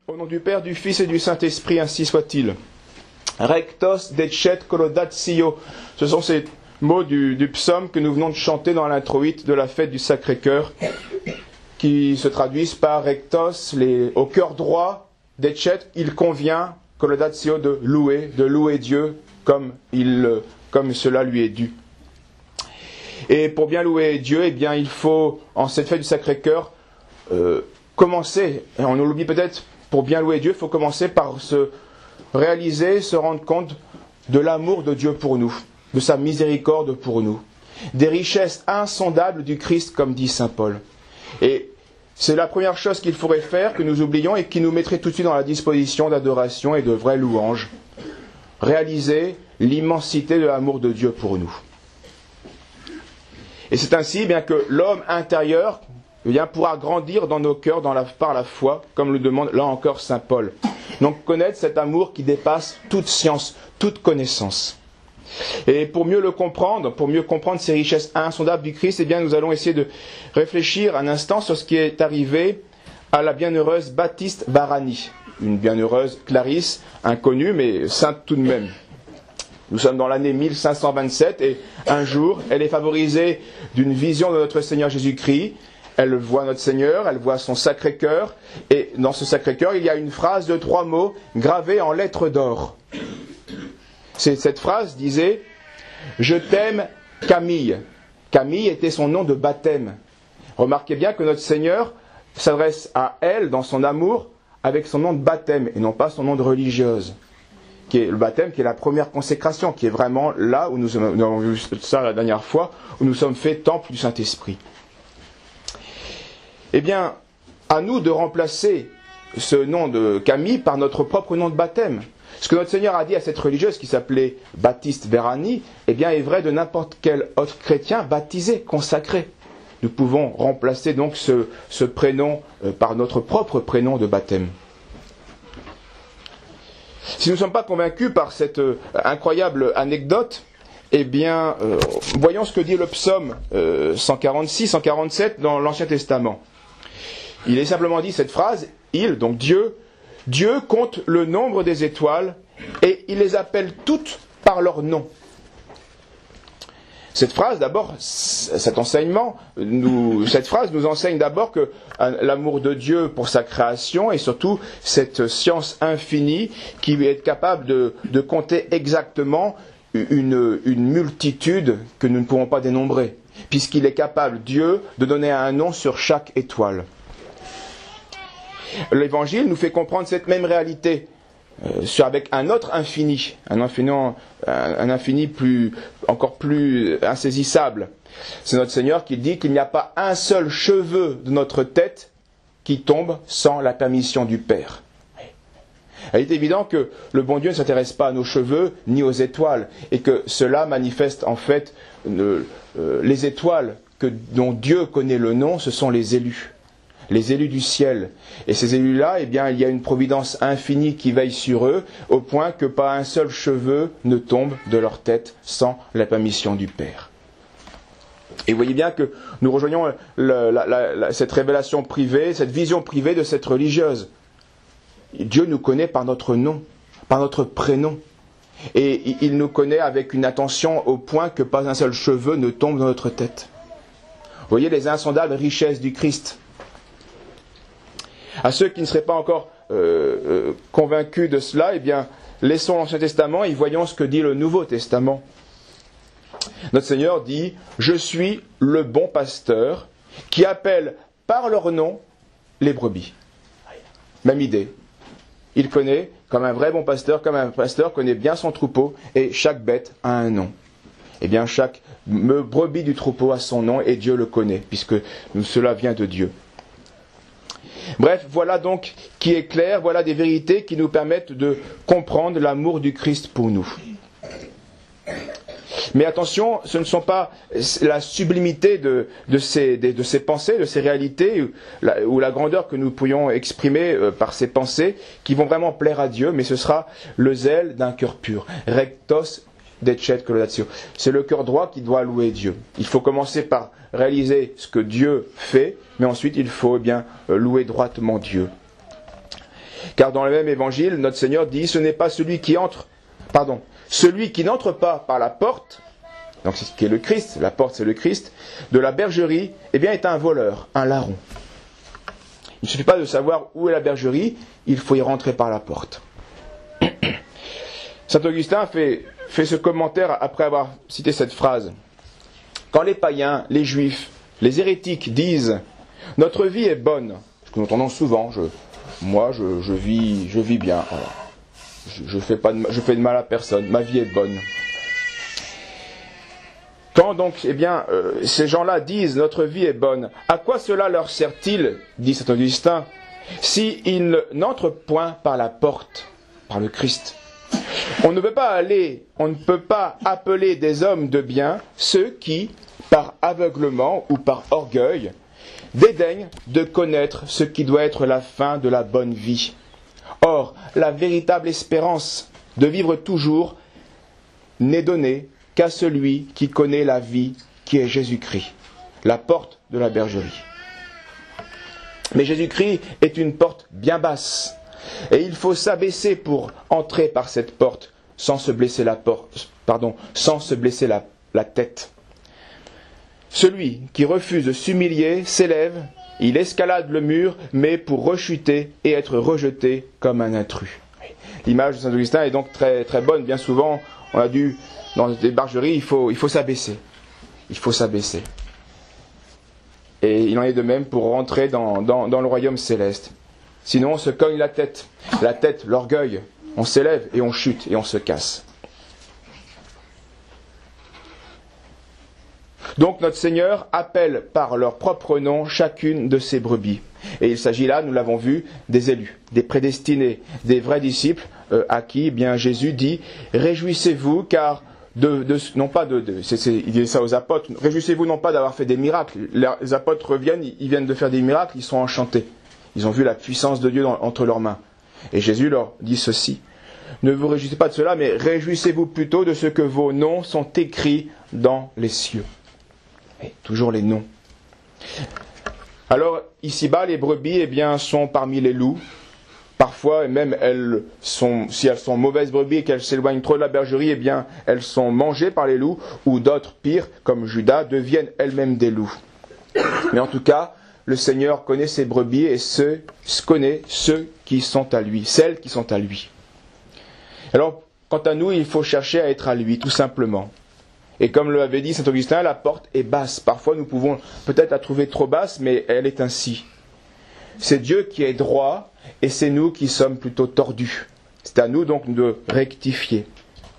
Au nom du Père, du Fils et du Saint-Esprit, ainsi soit-il. Rectos decet colodatio. Ce sont ces mots du psaume que nous venons de chanter dans l'introïte de la fête du Sacré-Cœur, qui se traduisent par rectos, au cœur droit, decet, il convient, colodatio, de louer Dieu comme cela lui est dû. Et pour bien louer Dieu, eh bien, il faut, en cette fête du Sacré-Cœur, commencer, et on l'oublie peut-être, pour bien louer Dieu, il faut commencer par se réaliser, se rendre compte de l'amour de Dieu pour nous, de sa miséricorde pour nous, des richesses insondables du Christ, comme dit saint Paul. Et c'est la première chose qu'il faudrait faire, que nous oublions, et qui nous mettrait tout de suite dans la disposition d'adoration et de vraie louange. Réaliser l'immensité de l'amour de Dieu pour nous. Et c'est ainsi bien que l'homme intérieur pourra grandir dans nos cœurs par la foi, comme le demande là encore saint Paul. Donc connaître cet amour qui dépasse toute science, toute connaissance. Et pour mieux le comprendre, pour mieux comprendre ces richesses insondables du Christ, eh bien nous allons essayer de réfléchir un instant sur ce qui est arrivé à la bienheureuse Baptiste Barani, une bienheureuse Clarisse, inconnue mais sainte tout de même. Nous sommes dans l'année 1527 et un jour, elle est favorisée d'une vision de notre Seigneur Jésus-Christ. Elle voit notre Seigneur, elle voit son Sacré-Cœur, et dans ce Sacré-Cœur, il y a une phrase de 3 mots gravée en lettres d'or. Cette phrase disait « Je t'aime, Camille ». Camille était son nom de baptême. Remarquez bien que notre Seigneur s'adresse à elle, dans son amour, avec son nom de baptême, et non pas son nom de religieuse. Qui est le baptême, qui est la première consécration, qui est vraiment là où nous avons vu ça la dernière fois, où nous sommes faits temple du Saint-Esprit. Eh bien, à nous de remplacer ce nom de Camille par notre propre nom de baptême. Ce que notre Seigneur a dit à cette religieuse qui s'appelait Baptiste Barani, eh bien, est vrai de n'importe quel autre chrétien baptisé, consacré. Nous pouvons remplacer donc ce prénom par notre propre prénom de baptême. Si nous ne sommes pas convaincus par cette incroyable anecdote, eh bien, voyons ce que dit le psaume 146-147 dans l'Ancien Testament. Il est simplement dit cette phrase, donc Dieu compte le nombre des étoiles et il les appelle toutes par leur nom. Cette phrase, d'abord, cette phrase nous enseigne d'abord que l'amour de Dieu pour sa création et surtout cette science infinie qui est capable de compter exactement une multitude que nous ne pouvons pas dénombrer, puisqu'il est capable, Dieu, de donner un nom sur chaque étoile. L'Évangile nous fait comprendre cette même réalité avec un autre infini, un infini encore plus insaisissable. C'est notre Seigneur qui dit qu'il n'y a pas un seul cheveu de notre tête qui tombe sans la permission du Père. Il est évident que le bon Dieu ne s'intéresse pas à nos cheveux ni aux étoiles, et que cela manifeste en fait les étoiles dont Dieu connaît le nom, ce sont les élus du ciel. Et ces élus-là, eh bien, il y a une providence infinie qui veille sur eux, au point que pas un seul cheveu ne tombe de leur tête sans la permission du Père. Et vous voyez bien que nous rejoignons cette révélation privée, cette vision privée de cette religieuse. Dieu nous connaît par notre nom, par notre prénom. Et il nous connaît avec une attention au point que pas un seul cheveu ne tombe dans notre tête. Vous voyez les insondables richesses du Christ. À ceux qui ne seraient pas encore convaincus de cela, eh bien, laissons l'Ancien Testament et voyons ce que dit le Nouveau Testament. Notre Seigneur dit « Je suis le bon pasteur qui appelle par leur nom les brebis ». Même idée. Il connaît, comme un vrai bon pasteur, comme un pasteur connaît bien son troupeau, et chaque bête a un nom. Eh bien, chaque brebis du troupeau a son nom, et Dieu le connaît, puisque cela vient de Dieu. Bref, voilà donc qui est clair, voilà des vérités qui nous permettent de comprendre l'amour du Christ pour nous. Mais attention, ce ne sont pas la sublimité de ces pensées, de ces réalités, ou la grandeur que nous pourrions exprimer par ces pensées, qui vont vraiment plaire à Dieu, mais ce sera le zèle d'un cœur pur. Rectos decet colodatio. C'est le cœur droit qui doit louer Dieu. Il faut commencer par réaliser ce que Dieu fait, mais ensuite il faut louer droitement Dieu. Car dans le même évangile, notre Seigneur dit, ce n'est pas celui qui n'entre pas par la porte, donc c'est ce qui est le Christ, la porte c'est le Christ, de la bergerie, eh bien est un voleur, un larron. Il ne suffit pas de savoir où est la bergerie, il faut y rentrer par la porte. Saint Augustin fait ce commentaire après avoir cité cette phrase. Quand les païens, les juifs, les hérétiques disent « Notre vie est bonne », ce que nous entendons souvent, je vis bien, voilà. je fais de mal à personne, ma vie est bonne. Quand donc, ces gens-là disent « Notre vie est bonne », à quoi cela leur sert-il, dit saint Augustin, s'ils n'entrent point par la porte, par le Christ ? On ne peut pas appeler des hommes de bien ceux qui, par aveuglement ou par orgueil, dédaignent de connaître ce qui doit être la fin de la bonne vie. Or, la véritable espérance de vivre toujours n'est donnée qu'à celui qui connaît la vie qui est Jésus-Christ, la porte de la bergerie. Mais Jésus-Christ est une porte bien basse, et il faut s'abaisser pour entrer par cette porte sans se blesser la tête. Celui qui refuse de s'humilier s'élève, il escalade le mur, mais pour rechuter et être rejeté comme un intrus. L'image de saint Augustin est donc très, très bonne. Bien souvent, dans des bergeries, il faut s'abaisser. Il faut s'abaisser. Et il en est de même pour rentrer dans le royaume céleste. Sinon, on se cogne la tête, l'orgueil. On s'élève et on chute et on se casse. Donc notre Seigneur appelle par leur propre nom chacune de ses brebis. Et il s'agit là, nous l'avons vu, des élus, des prédestinés, des vrais disciples à qui Jésus dit « Réjouissez-vous car il dit ça aux apôtres, réjouissez-vous non pas d'avoir fait des miracles. Les apôtres reviennent, ils viennent de faire des miracles, ils sont enchantés. Ils ont vu la puissance de Dieu entre leurs mains. Et Jésus leur dit ceci. Ne vous réjouissez pas de cela, mais réjouissez-vous plutôt de ce que vos noms sont écrits dans les cieux. » Et toujours les noms. Alors, ici-bas, les brebis, sont parmi les loups. Parfois, et même si elles sont mauvaises brebis et qu'elles s'éloignent trop de la bergerie, elles sont mangées par les loups, ou d'autres, pires, comme Judas, deviennent elles-mêmes des loups. Mais en tout cas, le Seigneur connaît ses brebis et connaît ceux qui sont à lui, celles qui sont à lui. Alors, quant à nous, il faut chercher à être à lui, tout simplement. Et comme le avait dit saint Augustin, la porte est basse. Parfois, nous pouvons peut-être la trouver trop basse, mais elle est ainsi. C'est Dieu qui est droit, et c'est nous qui sommes plutôt tordus. C'est à nous donc de rectifier.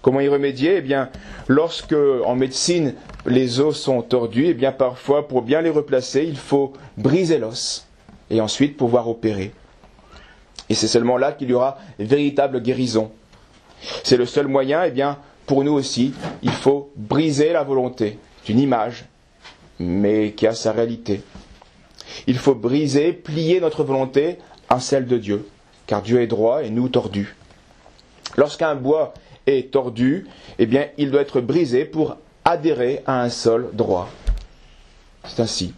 Comment y remédier ? Lorsque, en médecine, les os sont tordus, parfois, pour bien les replacer, il faut briser l'os, et ensuite pouvoir opérer. Et c'est seulement là qu'il y aura véritable guérison. C'est le seul moyen, pour nous aussi, il faut briser la volonté. C'est une image, mais qui a sa réalité. Il faut briser, plier notre volonté à celle de Dieu, car Dieu est droit et nous tordus. Lorsqu'un bois est tordu, il doit être brisé pour adhérer à un sol droit. C'est ainsi.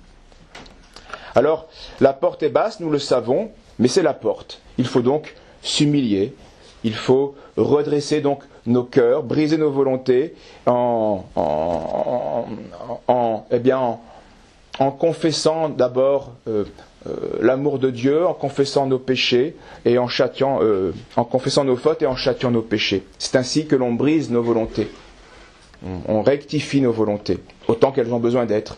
Alors, la porte est basse, nous le savons, mais c'est la porte. Il faut donc s'humilier. Il faut redresser donc nos cœurs, briser nos volontés en confessant d'abord l'amour de Dieu, en confessant nos péchés et en confessant nos fautes et en châtiant nos péchés. C'est ainsi que l'on brise nos volontés. On rectifie nos volontés, autant qu'elles ont besoin d'être.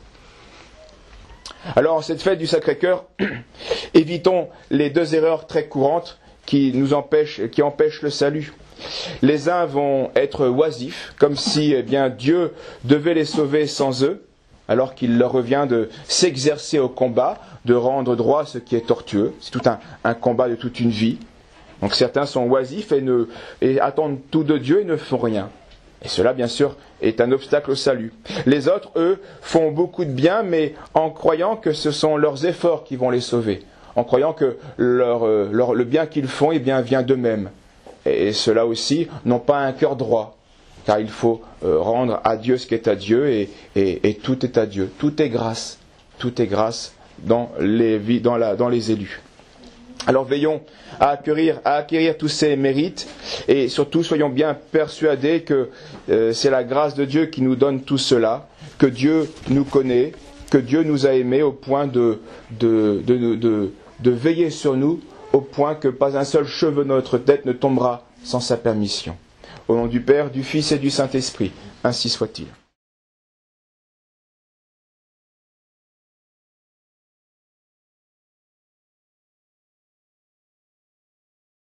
Alors, en cette fête du Sacré-Cœur, évitons les deux erreurs très courantes qui empêchent le salut. Les uns vont être oisifs, comme si Dieu devait les sauver sans eux, alors qu'il leur revient de s'exercer au combat, de rendre droit à ce qui est tortueux. C'est tout un combat de toute une vie. Donc certains sont oisifs et attendent tout de Dieu et ne font rien. Et cela, bien sûr, est un obstacle au salut. Les autres, eux, font beaucoup de bien, mais en croyant que ce sont leurs efforts qui vont les sauver. En croyant que le bien qu'ils font vient d'eux-mêmes. Et ceux-là aussi n'ont pas un cœur droit, car il faut rendre à Dieu ce qui est à Dieu, et tout est à Dieu. Tout est grâce dans les élus. Alors veillons à acquérir tous ces mérites et surtout soyons bien persuadés que c'est la grâce de Dieu qui nous donne tout cela, que Dieu nous connaît, que Dieu nous a aimés au point de veiller sur nous, au point que pas un seul cheveu de notre tête ne tombera sans sa permission. Au nom du Père, du Fils et du Saint-Esprit, ainsi soit-il.